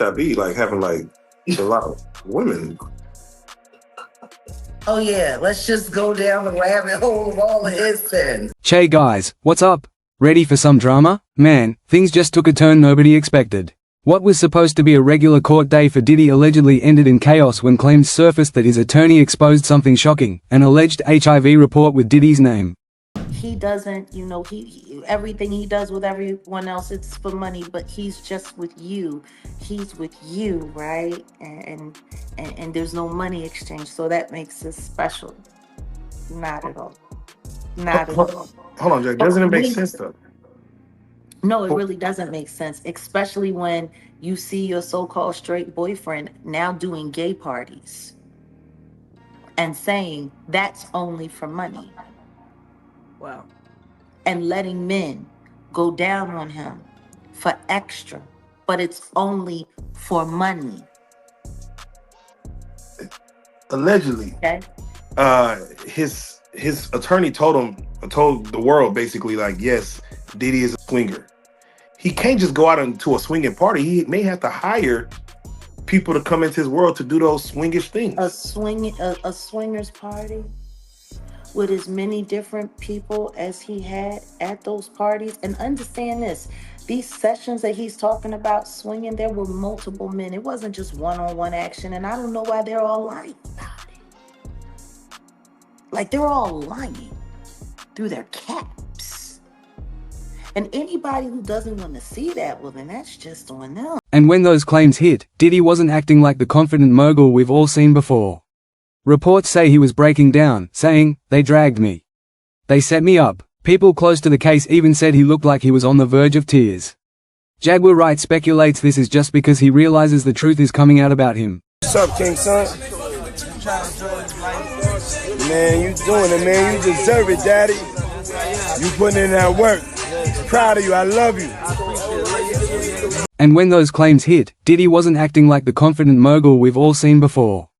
HIV, like having like a lot of women. Oh yeah, let's just go down the rabbit hole of all of his sins. Che guys, what's up? Ready for some drama? Man, things just took a turn nobody expected. What was supposed to be a regular court day for Diddy allegedly ended in chaos when claims surfaced that his attorney exposed something shocking, an alleged HIV report with Diddy's name. He doesn't, he everything he does with everyone else, it's for money, but he's just with you. He's with you, right? And there's no money exchange, so that makes it special. Not at all. Not at all. Hold on, Jack. Doesn't it make sense though? No, it really doesn't make sense, especially when you see your so-called straight boyfriend now doing gay parties and saying that's only for money. Wow. And letting men go down on him for extra, but it's only for money. Allegedly. Okay. His attorney told the world basically, like, yes, Diddy is a swinger. He can't just go out into a swinging party. He may have to hire people to come into his world to do those swingish things. A swingers party with as many different people as he had at those parties. And understand this, these sessions that he's talking about swinging, there were multiple men. It wasn't just one-on-one action. And I don't know why they're all lying about it. Like, they're all lying through their caps. And anybody who doesn't want to see that, well, then that's just on them. And when those claims hit, Diddy wasn't acting like the confident mogul we've all seen before. Reports say he was breaking down, saying, "They dragged me. They set me up." People close to the case even said he looked like he was on the verge of tears. Jaguar Wright speculates this is just because he realizes the truth is coming out about him. What's up, King Son? Man, you doing it, man. You deserve it, Daddy. You putting in that work. Proud of you. I love you. And when those claims hit, Diddy wasn't acting like the confident mogul we've all seen before.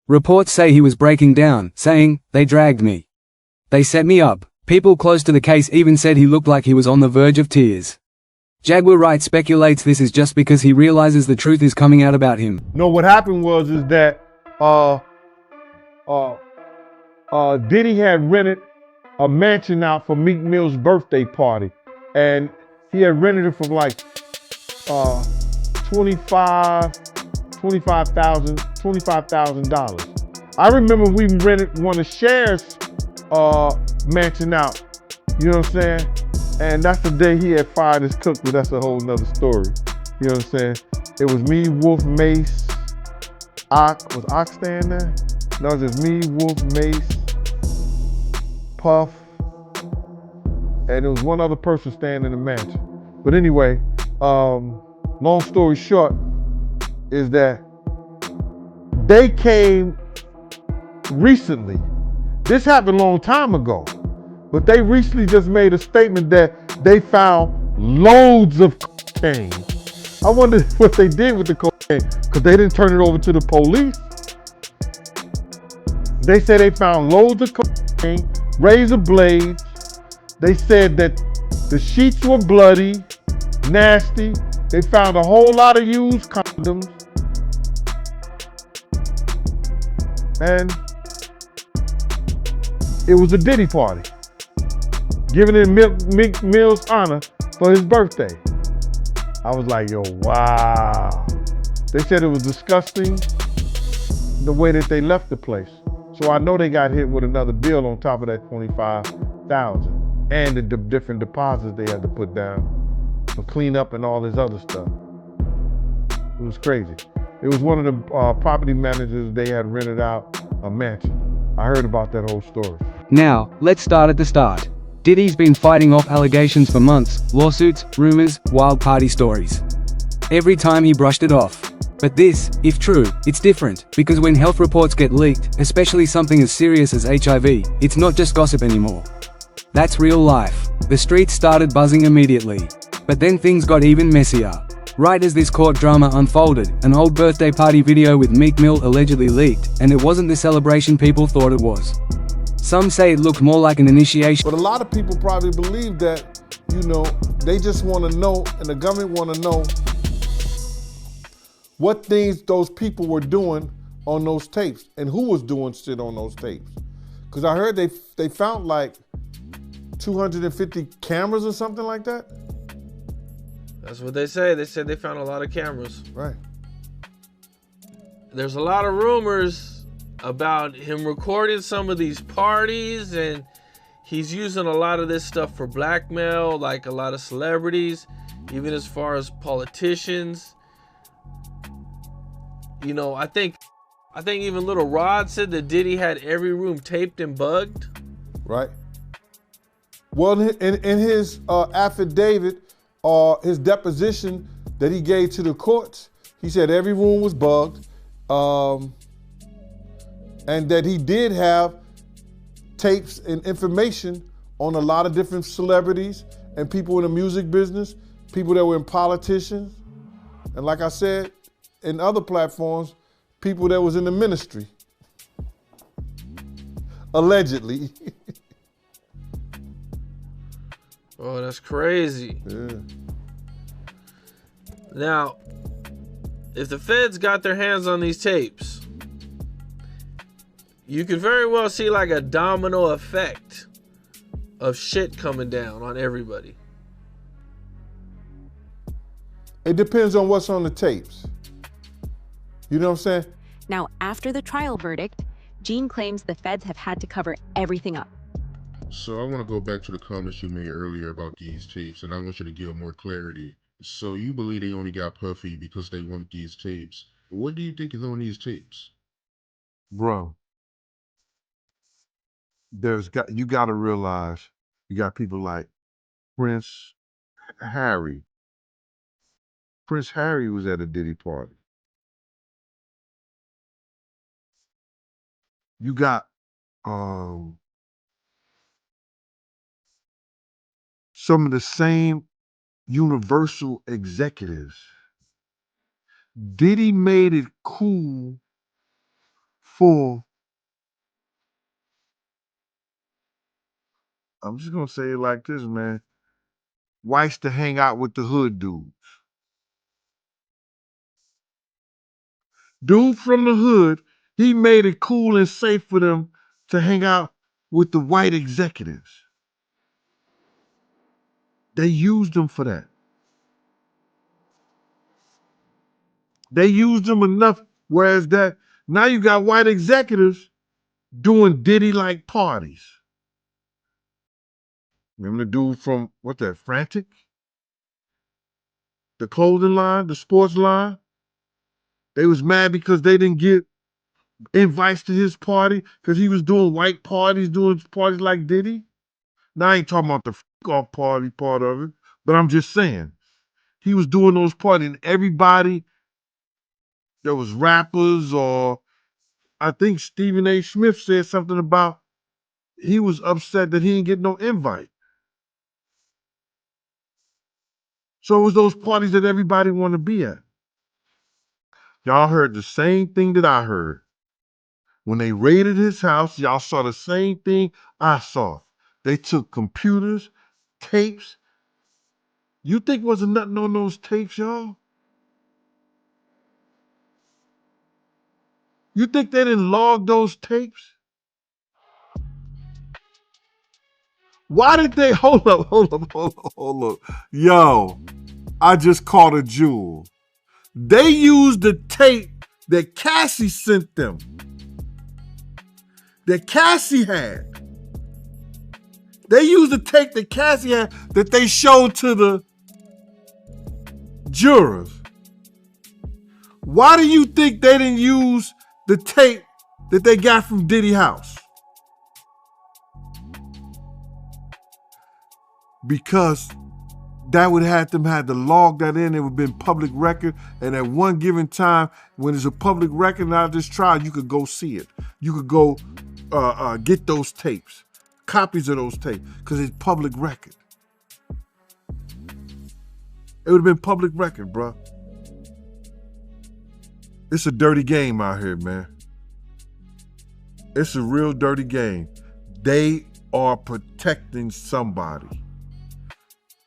Reports say he was breaking down, saying, "They dragged me. They set me up." People close to the case even said he looked like he was on the verge of tears. Jaguar Wright speculates this is just because he realizes the truth is coming out about him. No, what happened was that Diddy had rented a mansion out for Meek Mill's birthday party, and he had rented it for like $25,000. I remember we rented one of Cher's mansion out, you know what I'm saying? And that's the day he had fired his cook, but that's a whole nother story. You know what I'm saying? It was me, Wolf, Mace, was Ox staying there? No, it was just me, Wolf, Mace, Puff, and there was one other person staying in the mansion. But anyway, long story short is that they came recently. This happened a long time ago, but they recently just made a statement that they found loads of cocaine. I wonder what they did with the cocaine, because they didn't turn it over to the police. They said they found loads of cocaine, razor blades. They said that the sheets were bloody, nasty. They found a whole lot of used condoms. And it was a Diddy party, giving it Meek Mill's honor for his birthday. I was like, yo, wow. They said it was disgusting the way that they left the place. So I know they got hit with another bill on top of that $25,000 and the different deposits they had to put down for cleanup and all this other stuff. It was crazy. It was one of the property managers, they had rented out a mansion. I heard about that whole story. Now, let's start at the start. Diddy's been fighting off allegations for months, lawsuits, rumors, wild party stories. Every time he brushed it off. But this, if true, it's different, because when health reports get leaked, especially something as serious as HIV, it's not just gossip anymore. That's real life. The streets started buzzing immediately. But then things got even messier. Right as this court drama unfolded, an old birthday party video with Meek Mill allegedly leaked, and it wasn't the celebration people thought it was. Some say it looked more like an initiation. But a lot of people probably believe that, they just want to know, and the government want to know what things those people were doing on those tapes and who was doing shit on those tapes. Because I heard they found like 250 cameras or something like that. That's what they say. They said they found a lot of cameras. Right. There's a lot of rumors about him recording some of these parties, and he's using a lot of this stuff for blackmail, like a lot of celebrities, even as far as politicians. You know, I think even Little Rod said that Diddy had every room taped and bugged. Right. Well, in his affidavit or his deposition that he gave to the courts, he said every room was bugged, and that he did have tapes and information on a lot of different celebrities and people in the music business, people that were in politicians, and like I said, in other platforms, people that was in the ministry, allegedly. Oh, that's crazy. Yeah. Now, if the feds got their hands on these tapes, you could very well see like a domino effect of shit coming down on everybody. It depends on what's on the tapes. You know what I'm saying? Now, after the trial verdict, Gene claims the feds have had to cover everything up. So I want to go back to the comments you made earlier about these tapes, and I want you to give more clarity. So you believe they only got Puffy because they want these tapes. What do you think is on these tapes? Bro, you gotta realize you got people like Prince Harry. Prince Harry was at a Diddy party. You got some of the same Universal executives. Diddy made it cool for, I'm just gonna say it like this, man, whites to hang out with the hood dudes. Dude from the hood, he made it cool and safe for them to hang out with the white executives. They used them for that. They used them enough, whereas that now you got white executives doing Diddy-like parties. Remember the dude from, what's that, Frantic? The clothing line, the sports line? They was mad because they didn't get invites to his party because he was doing white parties, doing parties like Diddy. Now I ain't talking about the off party part of it, but I'm just saying he was doing those parties, and everybody that was rappers, or I think Stephen A. Smith said something about he was upset that he didn't get no invite. So it was those parties that everybody wanted to be at. Y'all heard the same thing that I heard. When they raided his house, y'all saw the same thing I saw. They took computers, tapes. You think wasn't nothing on those tapes, y'all? You think they didn't log those tapes? Why did they, hold up. Yo, I just caught a jewel. They used the tape that Cassie sent them. That Cassie had. They used the tape that Cassie had that they showed to the jurors. Why do you think they didn't use the tape that they got from Diddy house? Because that would have them had to log that in. It would have been public record. And at one given time, when it's a public record out of this trial, you could go see it. You could go get those tapes, copies of those tapes, because it's public record. It would have been public record, bro. It's a dirty game out here, man. It's a real dirty game. They are protecting somebody.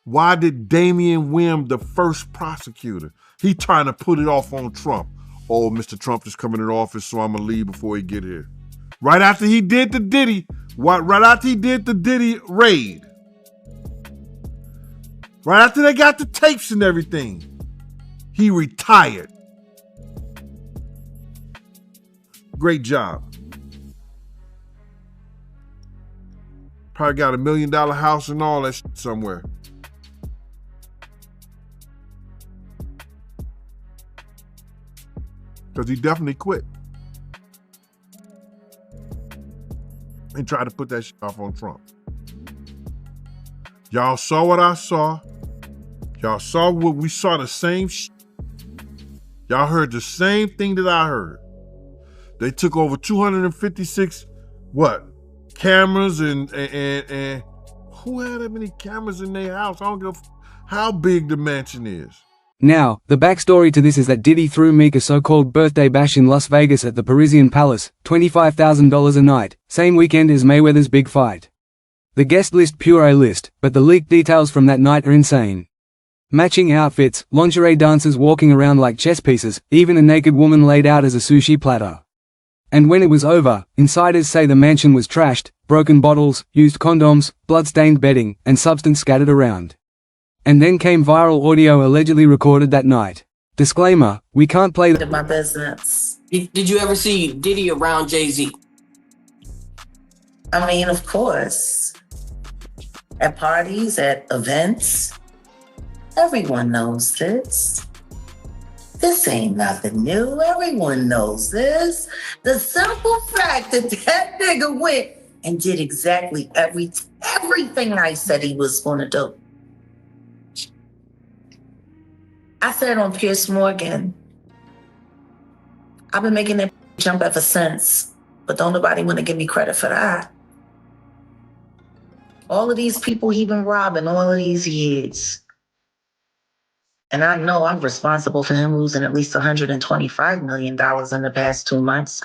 Why did Damian Wim, the first prosecutor, he trying to put it off on Trump? Oh, Mr. Trump is coming in office, so I'm gonna leave before he get here. Right after he did the Diddy, right after he did the Diddy raid, right after they got the tapes and everything, he retired. Great job. Probably got $1 million house and all that shit somewhere. Because he definitely quit. And tried to put that shit off on Trump. Y'all saw what I saw. Y'all saw what we saw, the same shit. Y'all heard the same thing that I heard. They took over 256, cameras and who had that many cameras in their house? I don't give how big the mansion is. Now, the backstory to this is that Diddy threw Meek a so-called birthday bash in Las Vegas at the Parisian Palace, $25,000 a night, same weekend as Mayweather's big fight. The guest list pure A-list, but the leaked details from that night are insane. Matching outfits, lingerie dancers walking around like chess pieces, even a naked woman laid out as a sushi platter. And when it was over, insiders say the mansion was trashed, broken bottles, used condoms, blood-stained bedding, and substance scattered around. And then came viral audio allegedly recorded that night. Disclaimer, we can't play my business. Did you ever see Diddy around Jay-Z? I mean, of course. At parties, at events. Everyone knows this. This ain't nothing new. Everyone knows this. The simple fact that that nigga went and did exactly everything I said he was going to do. I said on Piers Morgan, I've been making that jump ever since, but don't nobody want to give me credit for that. All of these people he been robbing all of these years. And I know I'm responsible for him losing at least $125 million in the past 2 months.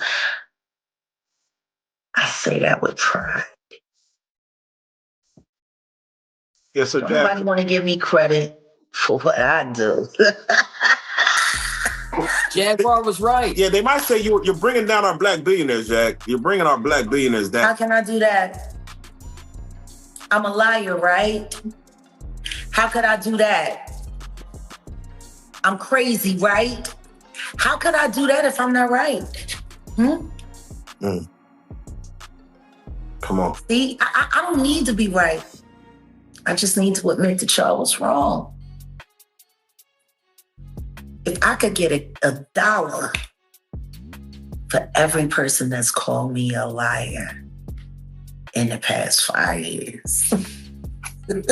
I say that with pride. Yes, so nobody want to give me credit for what I do. Jaguar was right. Yeah, they might say you're bringing down our black billionaires, Jack. You're bringing our black billionaires down. How can I do that? I'm a liar, right? How could I do that? I'm crazy, right? How could I do that if I'm not right? Come on. See, I don't need to be right. I just need to admit that y'all was wrong. If I could get a dollar for every person that's called me a liar in the past 5 years, then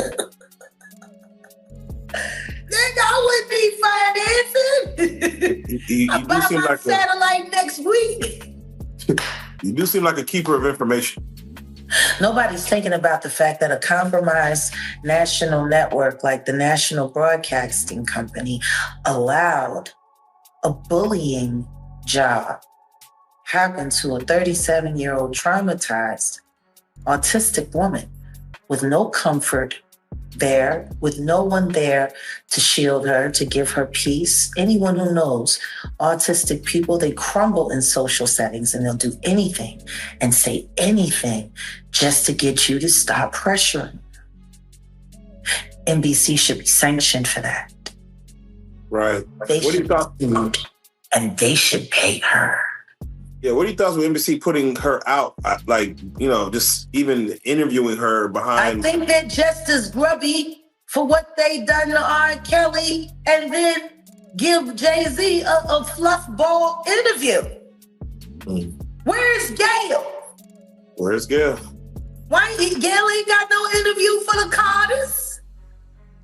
I would be financing. You I buy seem my like satellite next week. You do seem like a keeper of information. Nobody's thinking about the fact that a compromised national network like the National Broadcasting Company allowed a bullying job happen to a 37-year-old traumatized autistic woman with no comfort there, with no one there to shield her, to give her peace. Anyone who knows autistic people, they crumble in social settings and they'll do anything and say anything just to get you to stop pressuring. NBC should be sanctioned for that. Right. They What do you should thought? be sued, and they should pay her. Yeah, what do you thought with NBC putting her out? Just even interviewing her I behind. think they're just as grubby for what they done to R. Kelly and then give Jay-Z a fluffball interview. Where's Gail? Where's Gail? Why Gail ain't got no interview for the Carters?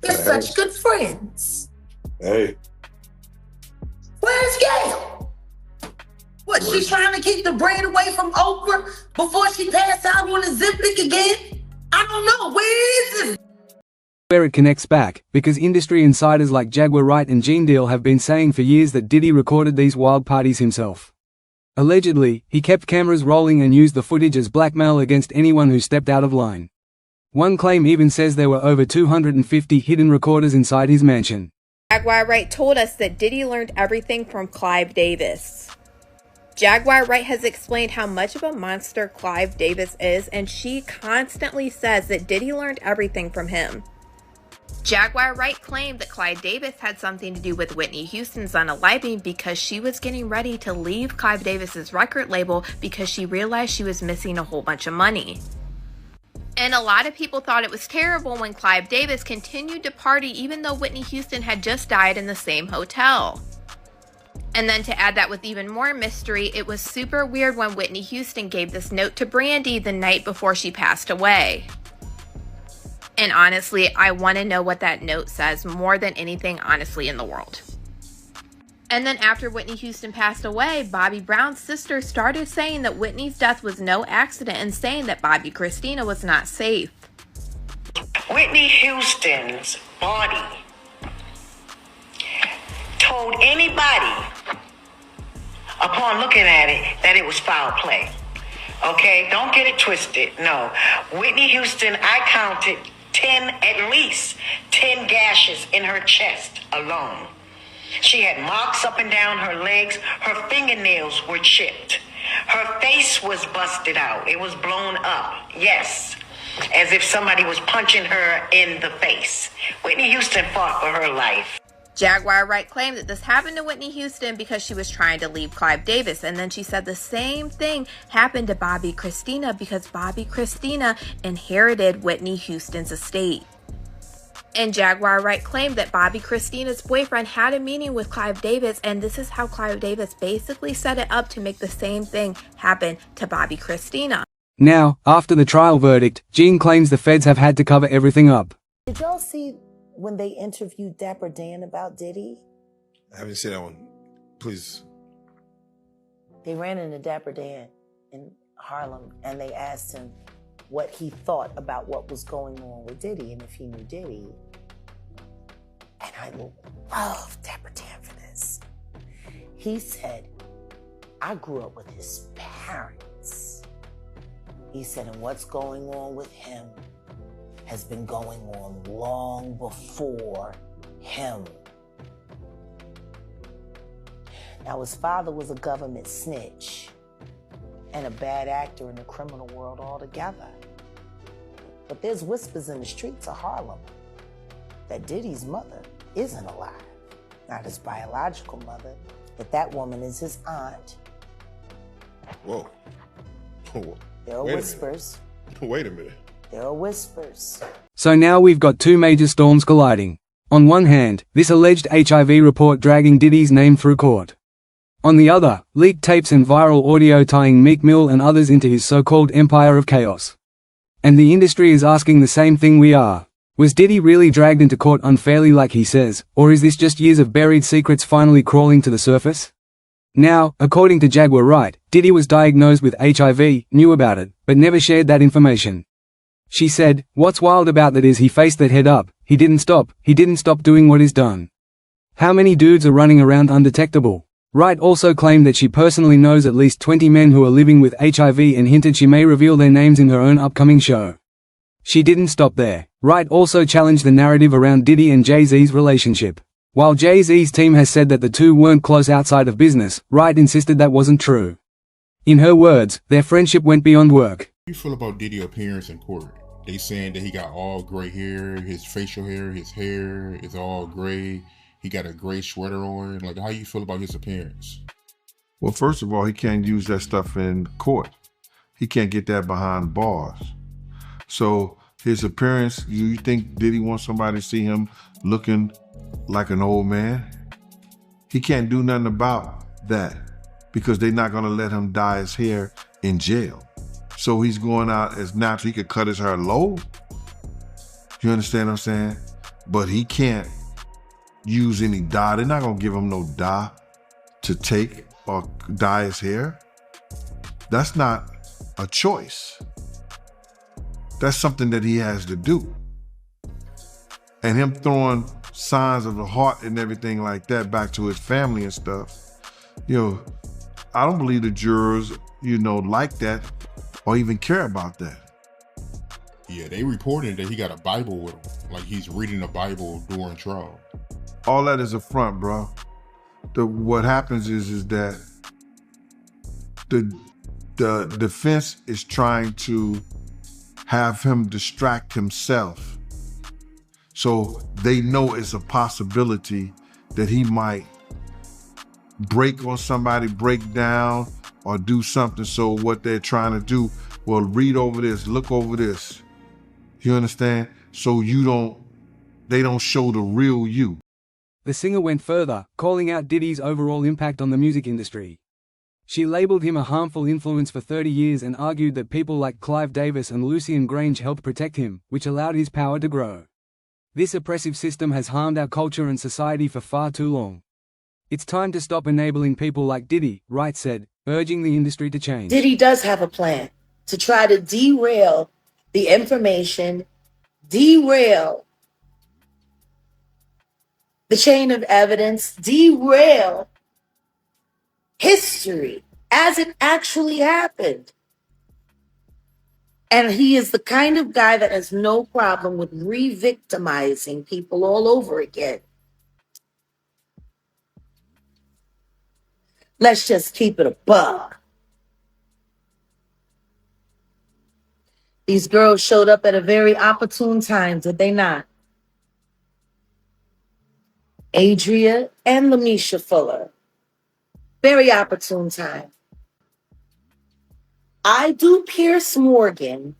They're such good friends. Hey. Where's Gail? What, she trying to keep the brain away from Oprah before she passed out on the Ozempic again? I don't know. Where is it? Where it connects back, because industry insiders like Jaguar Wright and Gene Deal have been saying for years that Diddy recorded these wild parties himself. Allegedly, he kept cameras rolling and used the footage as blackmail against anyone who stepped out of line. One claim even says there were over 250 hidden recorders inside his mansion. Jaguar Wright told us that Diddy learned everything from Clive Davis. Jaguar Wright has explained how much of a monster Clive Davis is, and she constantly says that Diddy learned everything from him. Jaguar Wright claimed that Clive Davis had something to do with Whitney Houston's unaliving because she was getting ready to leave Clive Davis's record label because she realized she was missing a whole bunch of money. And a lot of people thought it was terrible when Clive Davis continued to party even though Whitney Houston had just died in the same hotel. And then to add that with even more mystery, it was super weird when Whitney Houston gave this note to Brandy the night before she passed away. And honestly, I want to know what that note says more than anything honestly in the world. And then after Whitney Houston passed away, Bobby Brown's sister started saying that Whitney's death was no accident and saying that Bobby Christina was not safe. Whitney Houston's body told anybody upon looking at it that it was foul play. Okay, don't get it twisted. No, Whitney Houston, I counted at least 10 gashes in her chest alone. She had marks up and down her legs. Her fingernails were chipped. Her face was busted out. It was blown up. Yes, as if somebody was punching her in the face. Whitney Houston fought for her life. Jaguar Wright claimed that this happened to Whitney Houston because she was trying to leave Clive Davis. And then she said the same thing happened to Bobby Christina because Bobby Christina inherited Whitney Houston's estate. And Jaguar Wright claimed that Bobby Christina's boyfriend had a meeting with Clive Davis, and this is how Clive Davis basically set it up to make the same thing happen to Bobby Christina. Now, after the trial verdict, Jean claims the feds have had to cover everything up. Did y'all see when they interviewed Dapper Dan about Diddy? I haven't seen that one. Please. They ran into Dapper Dan in Harlem, and they asked him what he thought about what was going on with Diddy and if he knew Diddy. And I love Dapper Dan for this. He said, I grew up with his parents. He said, and what's going on with him has been going on long before him. Now, his father was a government snitch and a bad actor in the criminal world altogether. But there's whispers in the streets of Harlem that Diddy's mother isn't alive. Not his biological mother, but that woman is his aunt. Whoa. There are whispers. Wait a minute. There are whispers. So now we've got two major storms colliding. On one hand, this alleged HIV report dragging Diddy's name through court. On the other, leaked tapes and viral audio tying Meek Mill and others into his so-called empire of chaos. And the industry is asking the same thing we are. Was Diddy really dragged into court unfairly like he says, or is this just years of buried secrets finally crawling to the surface? Now, according to Jaguar Wright, Diddy was diagnosed with HIV, knew about it, but never shared that information. She said, what's wild about that is he faced that head up, he didn't stop doing what is done. How many dudes are running around undetectable? Wright also claimed that she personally knows at least 20 men who are living with HIV and hinted she may reveal their names in her own upcoming show. She didn't stop there. Wright also challenged the narrative around Diddy and Jay-Z's relationship. While Jay-Z's team has said that the two weren't close outside of business, Wright insisted that wasn't true. In her words, their friendship went beyond work. How do you feel about Diddy's appearance in court? They saying that he got all gray hair, his facial hair, his hair is all gray. He got a gray sweater on. Like, how you feel about his appearance? Well, first of all, he can't use that stuff in court. He can't get that behind bars. So his appearance, you think Diddy wants somebody to see him looking like an old man? He can't do nothing about that because they're not gonna let him dye his hair in jail. So he's going out as natural. He could cut his hair low. You understand what I'm saying? But he can't use any dye. They're not gonna give him no dye to take or dye his hair. That's not a choice. That's something that he has to do. And him throwing signs of the heart and everything like that back to his family and stuff, I don't believe the jurors, like that or even care about that. Yeah, they reported that he got a Bible with him. Like he's reading the Bible during trial. All that is a front, bro. What happens is that the defense is trying to have him distract himself. So they know it's a possibility that he might break on somebody, break down, or do something. So what they're trying to do, well, read over this, look over this. You understand? So they don't show the real you. The singer went further, calling out Diddy's overall impact on the music industry. She labeled him a harmful influence for 30 years and argued that people like Clive Davis and Lucian Grange helped protect him, which allowed his power to grow. This oppressive system has harmed our culture and society for far too long. It's time to stop enabling people like Diddy, Wright said, urging the industry to change. Diddy does have a plan to try to derail the information, derail the chain of evidence, derail history as it actually happened. And he is the kind of guy that has no problem with re-victimizing people all over again. Let's just keep it a buck. These girls showed up at a very opportune time, did they not? Adria and Lamisha Fuller. Very opportune time. I do Pierce Morgan.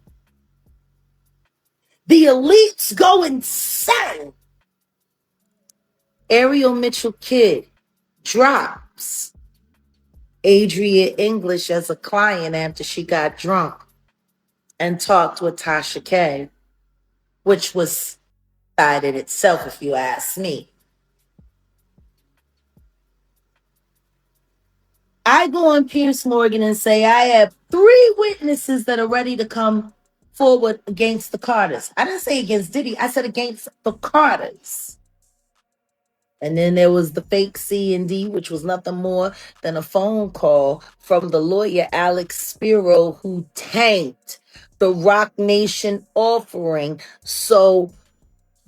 The elites go insane. Ariel Mitchell Kidd drops Adria English as a client after she got drunk and talked with Tasha K, which was bad in itself, if you ask me. I go on Pierce Morgan and say, I have 3 witnesses that are ready to come forward against the Carters. I didn't say against Diddy. I said against the Carters. And then there was the fake C&D, which was nothing more than a phone call from the lawyer Alex Spiro, who tanked the Rock Nation offering so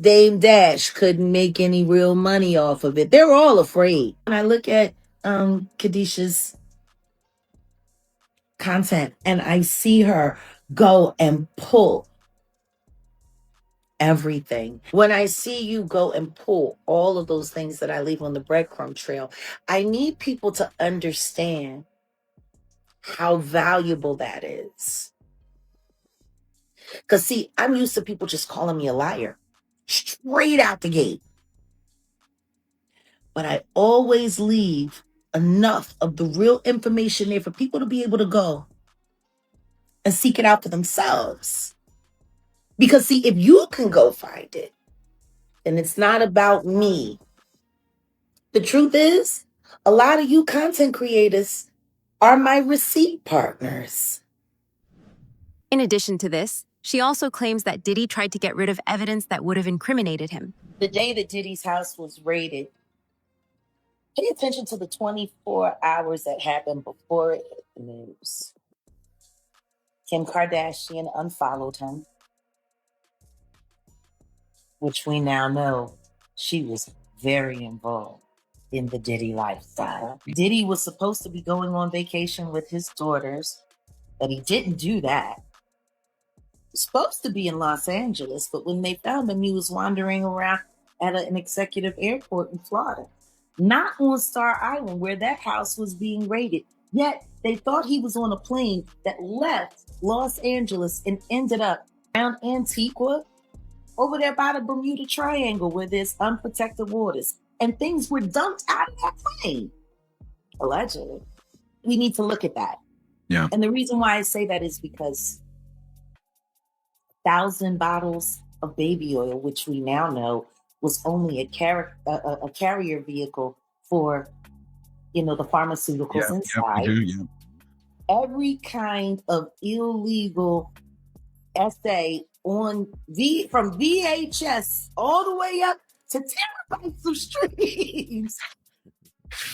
Dame Dash couldn't make any real money off of it. They're all afraid. When I look at Kadisha's content and I see her go and pull everything. When I see you go and pull all of those things that I leave on the breadcrumb trail, I need people to understand how valuable that is. Because see, I'm used to people just calling me a liar straight out the gate. But I always leave enough of the real information there for people to be able to go and seek it out for themselves. Because see, if you can go find it, and it's not about me. The truth is, a lot of you content creators are my receipt partners. In addition to this, she also claims that Diddy tried to get rid of evidence that would have incriminated him. The day that Diddy's house was raided, pay attention to the 24 hours that happened before it hit the news. Kim Kardashian unfollowed him, which we now know she was very involved in the Diddy lifestyle. Diddy was supposed to be going on vacation with his daughters, but he didn't do that. He was supposed to be in Los Angeles, but when they found him, he was wandering around at an executive airport in Florida, not on Star Island where that house was being raided. Yet they thought he was on a plane that left Los Angeles and ended up around Antigua, over there by the Bermuda Triangle where there's unprotected waters. And things were dumped out of that plane, allegedly. We need to look at that. Yeah. And the reason why I say that is because 1,000 bottles of baby oil, which we now know was only a carrier vehicle for, the pharmaceuticals inside. Every kind of illegal essay on from VHS all the way up to terabytes of streams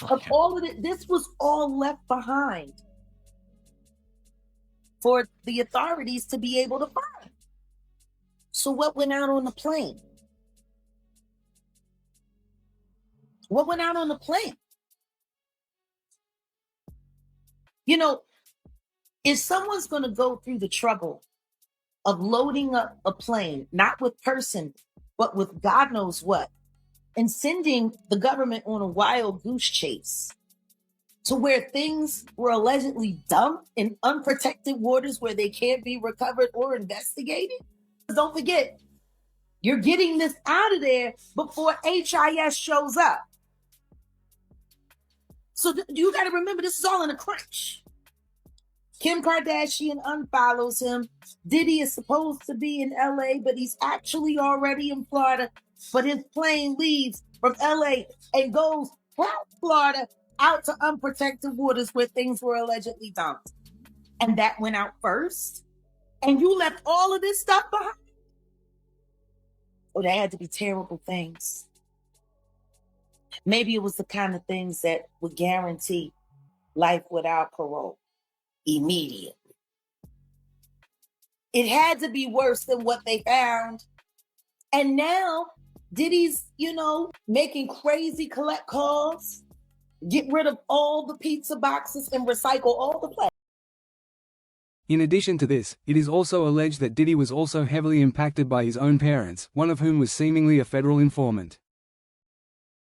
of all of it. This was all left behind for the authorities to be able to find. So what went out on the plane? What went out on the plane? You know, if someone's going to go through the trouble of loading up a plane, not with person, but with God knows what, and sending the government on a wild goose chase to where things were allegedly dumped in unprotected waters where they can't be recovered or investigated. Don't forget, you're getting this out of there before HIS shows up. So you got to remember, this is all in a crunch. Kim Kardashian unfollows him. Diddy is supposed to be in LA, but he's actually already in Florida. But his plane leaves from LA and goes from Florida out to unprotected waters where things were allegedly dumped. And that went out first. And you left all of this stuff behind. Oh, they had to be terrible things. Maybe it was the kind of things that would guarantee life without parole immediately. It had to be worse than what they found. And now Diddy's, making crazy collect calls, get rid of all the pizza boxes and recycle all the plastic. In addition to this, it is also alleged that Diddy was also heavily impacted by his own parents, one of whom was seemingly a federal informant.